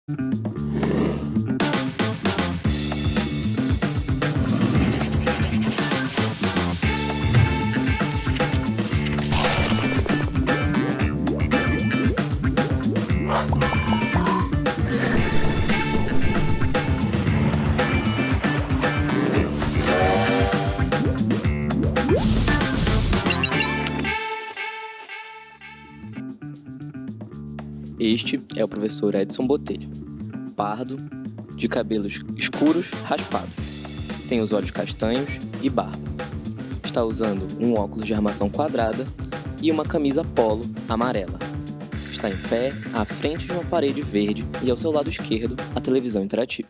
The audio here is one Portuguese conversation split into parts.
Este é o professor Edson Botelho, pardo, de cabelos escuros raspados, tem os olhos castanhos e barba. Está usando um óculos de armação quadrada e uma camisa polo amarela. Está em pé, à frente de uma parede verde e ao seu lado esquerdo, a televisão interativa.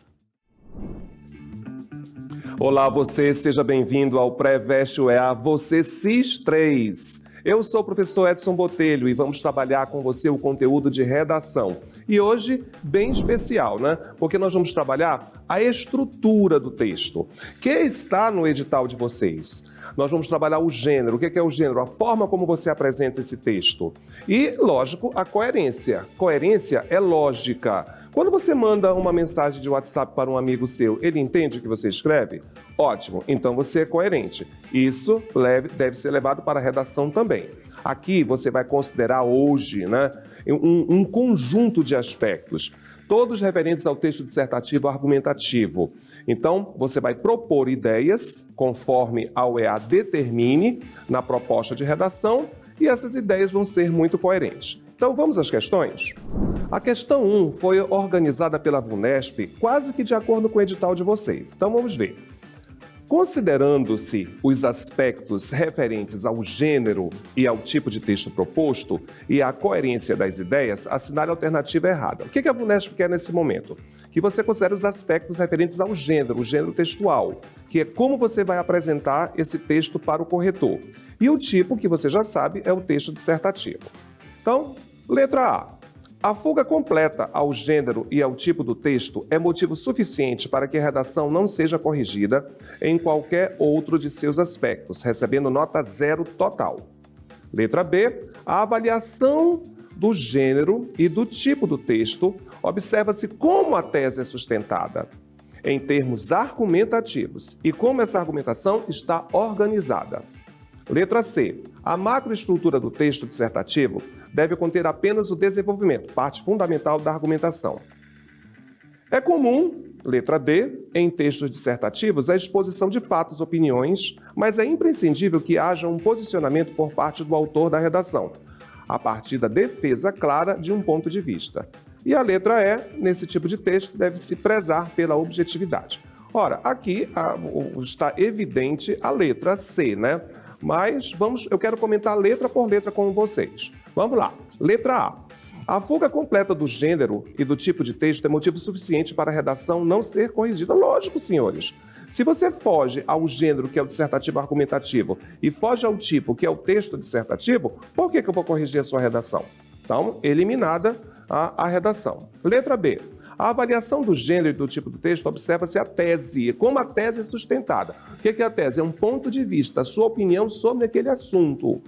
Olá você, seja bem-vindo ao Pré-Veste UEA Você CIS 3. Eu sou o professor Edson Botelho e vamos trabalhar com você o conteúdo de redação. E hoje, bem especial, né? Porque nós vamos trabalhar a estrutura do texto, que está no edital de vocês. Nós vamos trabalhar o gênero. O que é o gênero? A forma como você apresenta esse texto. E, lógico, a coerência. Coerência é lógica. Quando você manda uma mensagem de WhatsApp para um amigo seu, ele entende o que você escreve? Ótimo, então você é coerente. Isso deve ser levado para a redação também. Aqui você vai considerar hoje, né, um conjunto de aspectos, todos referentes ao texto dissertativo argumentativo. Então, você vai propor ideias conforme a UEA determine na proposta de redação e essas ideias vão ser muito coerentes. Então, vamos às questões? A questão 1 foi organizada pela VUNESP quase que de acordo com o edital de vocês. Então, vamos ver. Considerando-se os aspectos referentes ao gênero e ao tipo de texto proposto e à coerência das ideias, assinale a alternativa errada. O que a VUNESP quer nesse momento? Que você considere os aspectos referentes ao gênero, o gênero textual, que é como você vai apresentar esse texto para o corretor. E o tipo, que você já sabe, é o texto dissertativo. Então, letra A. A fuga completa ao gênero e ao tipo do texto é motivo suficiente para que a redação não seja corrigida em qualquer outro de seus aspectos, recebendo nota 0 total. Letra B. A avaliação do gênero e do tipo do texto observa-se como a tese é sustentada, em termos argumentativos, e como essa argumentação está organizada. Letra C. A macroestrutura do texto dissertativo deve conter apenas o desenvolvimento, parte fundamental da argumentação. É comum, letra D, em textos dissertativos, a exposição de fatos, opiniões, mas é imprescindível que haja um posicionamento por parte do autor da redação, a partir da defesa clara de um ponto de vista. E a letra E, nesse tipo de texto, deve-se prezar pela objetividade. Ora, aqui está evidente a letra C, né? Mas eu quero comentar letra por letra com vocês. Vamos lá. Letra A. A fuga completa do gênero e do tipo de texto é motivo suficiente para a redação não ser corrigida. Lógico, senhores. Se você foge ao gênero, que é o dissertativo argumentativo, e foge ao tipo, que é o texto dissertativo, por que eu vou corrigir a sua redação? Então, eliminada a redação. Letra B. A avaliação do gênero e do tipo do texto observa-se a tese, como a tese é sustentada. O que é a tese? É um ponto de vista, a sua opinião sobre aquele assunto.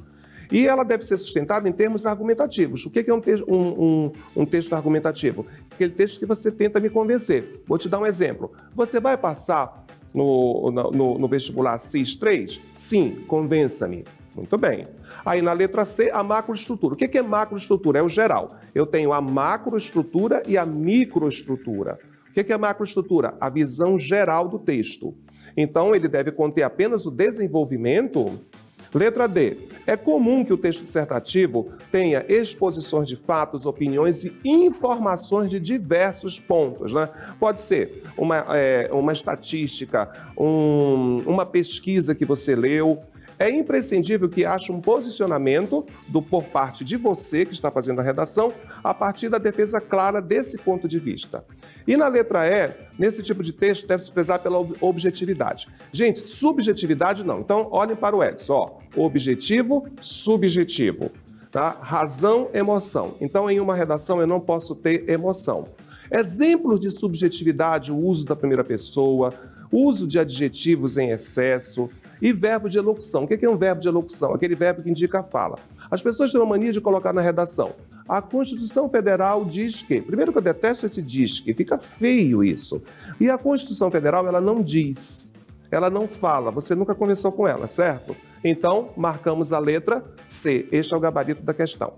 E ela deve ser sustentada em termos argumentativos. O que é um texto argumentativo? Aquele texto que você tenta me convencer. Vou te dar um exemplo. Você vai passar no vestibular CIS 3? Sim, convença-me. Muito bem. Aí na letra C, a macroestrutura. O que é macroestrutura? É o geral. Eu tenho a macroestrutura e a microestrutura. O que é a macroestrutura? A visão geral do texto. Então, ele deve conter apenas o desenvolvimento. Letra D. É comum que o texto dissertativo tenha exposições de fatos, opiniões e informações de diversos pontos, né? Pode ser uma estatística, uma pesquisa que você leu. É imprescindível que haja um posicionamento por parte de você, que está fazendo a redação, a partir da defesa clara desse ponto de vista. E na letra E, nesse tipo de texto, deve-se prezar pela objetividade. Gente, subjetividade não. Então, olhem para o Edson. Objetivo, subjetivo. Tá? Razão, emoção. Então, em uma redação, eu não posso ter emoção. Exemplos de subjetividade: o uso da primeira pessoa, uso de adjetivos em excesso, e verbo de elocução. O que é um verbo de elocução? Aquele verbo que indica a fala. As pessoas têm uma mania de colocar na redação: A Constituição Federal diz que... Primeiro que eu detesto esse diz que, fica feio isso. E a Constituição Federal, ela não diz, ela não fala, você nunca conversou com ela, certo? Então, marcamos a letra C. Este é o gabarito da questão.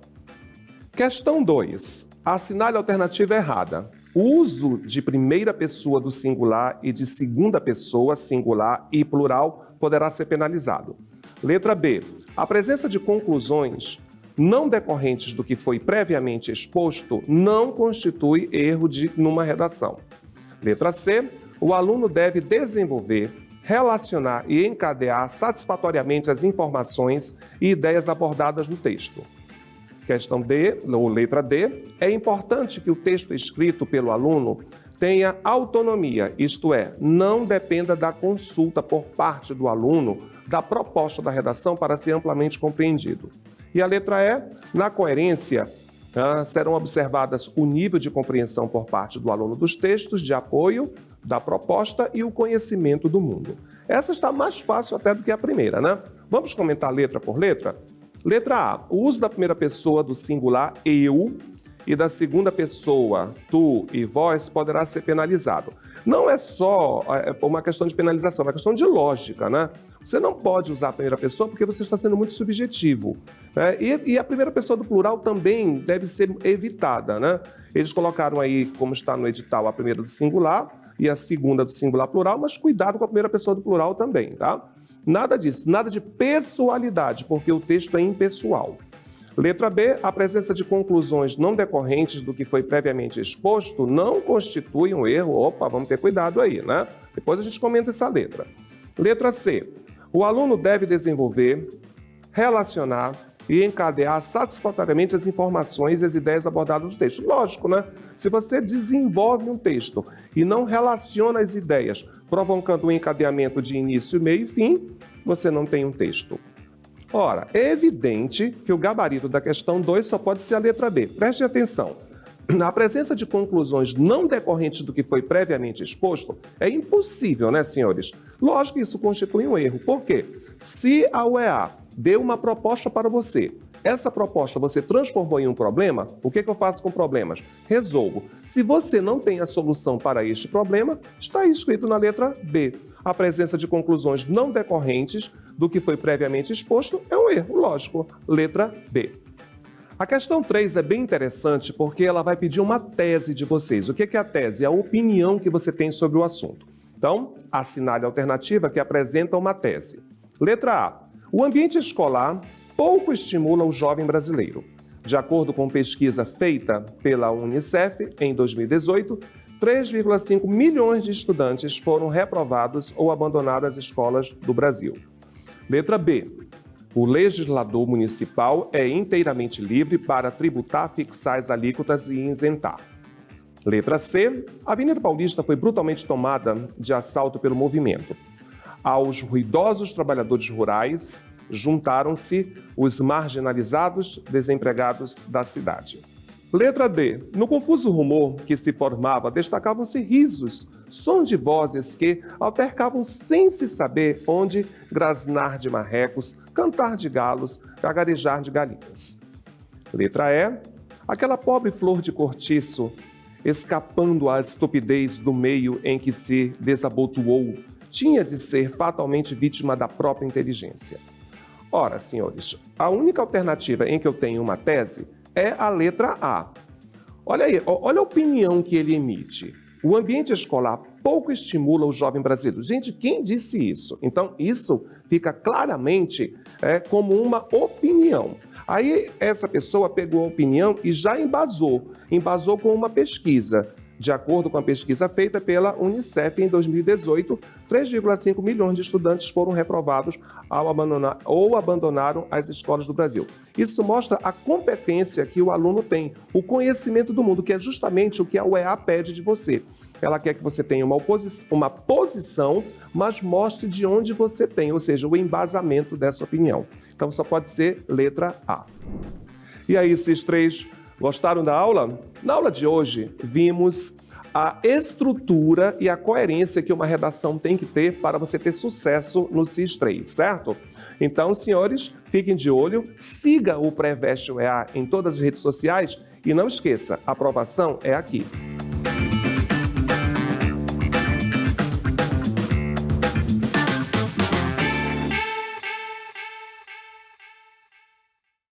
Questão 2. Assinale a alternativa errada. O uso de primeira pessoa do singular e de segunda pessoa singular e plural poderá ser penalizado. Letra B. A presença de conclusões não decorrentes do que foi previamente exposto não constitui erro numa redação. Letra C. O aluno deve desenvolver, relacionar e encadear satisfatoriamente as informações e ideias abordadas no texto. Questão D, ou letra D, é importante que o texto escrito pelo aluno tenha autonomia, isto é, não dependa da consulta por parte do aluno da proposta da redação para ser amplamente compreendido. E a letra E, na coerência, serão observadas o nível de compreensão por parte do aluno dos textos de apoio, da proposta e o conhecimento do mundo. Essa está mais fácil até do que a primeira, né? Vamos comentar letra por letra? Letra A. O uso da primeira pessoa do singular eu e da segunda pessoa tu e vós poderá ser penalizado. Não é só uma questão de penalização, é uma questão de lógica, né? Você não pode usar a primeira pessoa porque você está sendo muito subjetivo, né? E a primeira pessoa do plural também deve ser evitada, né? Eles colocaram aí, como está no edital, a primeira do singular e a segunda do singular plural, mas cuidado com a primeira pessoa do plural também, tá? Nada disso, nada de pessoalidade, porque o texto é impessoal. Letra B, a presença de conclusões não decorrentes do que foi previamente exposto não constitui um erro. Opa, vamos ter cuidado aí, né? Depois a gente comenta essa letra. Letra C, o aluno deve desenvolver, relacionar e encadear satisfatoriamente as informações e as ideias abordadas no texto. Lógico, né? Se você desenvolve um texto e não relaciona as ideias, provocando um encadeamento de início, meio e fim, você não tem um texto. Ora, é evidente que o gabarito da questão 2 só pode ser a letra B. Preste atenção. A presença de conclusões não decorrentes do que foi previamente exposto é impossível, né, senhores? Lógico que isso constitui um erro. Por quê? Se a UEA deu uma proposta para você, essa proposta você transformou em um problema, o que eu faço com problemas? Resolvo. Se você não tem a solução para este problema, está escrito na letra B. A presença de conclusões não decorrentes do que foi previamente exposto é um erro, lógico. Letra B. A questão 3 é bem interessante porque ela vai pedir uma tese de vocês. O que é a tese? É a opinião que você tem sobre o assunto. Então, assinale a alternativa que apresenta uma tese. Letra A. O ambiente escolar pouco estimula o jovem brasileiro. De acordo com pesquisa feita pela Unicef em 2018, 3,5 milhões de estudantes foram reprovados ou abandonaram as escolas do Brasil. Letra B. O legislador municipal é inteiramente livre para tributar, fixar as alíquotas e isentar. Letra C. A Avenida Paulista foi brutalmente tomada de assalto pelo movimento. Aos ruidosos trabalhadores rurais juntaram-se os marginalizados, desempregados da cidade. Letra D. No confuso rumor que se formava, destacavam-se risos, som de vozes que altercavam sem se saber onde grasnar de marrecos, cantar de galos, gagarejar de galinhas. Letra E. Aquela pobre flor de cortiço, escapando à estupidez do meio em que se desabotoou, tinha de ser fatalmente vítima da própria inteligência. Ora, senhores, a única alternativa em que eu tenho uma tese é a letra A. Olha aí, olha a opinião que ele emite. O ambiente escolar pouco estimula o jovem brasileiro. Gente, quem disse isso? Então, isso fica claramente como uma opinião. Aí, essa pessoa pegou a opinião e já embasou com uma pesquisa. De acordo com a pesquisa feita pela Unicef em 2018, 3,5 milhões de estudantes foram reprovados ou abandonaram as escolas do Brasil. Isso mostra a competência que o aluno tem, o conhecimento do mundo, que é justamente o que a UEA pede de você. Ela quer que você tenha uma posição, mas mostre de onde você tem, ou seja, o embasamento dessa opinião. Então, só pode ser letra A. E aí, esses três gostaram da aula? Na aula de hoje, vimos a estrutura e a coerência que uma redação tem que ter para você ter sucesso no CIS 3, certo? Então, senhores, Fiquem de olho, siga o Preveste UEA em todas as redes sociais e não esqueça, a aprovação é aqui.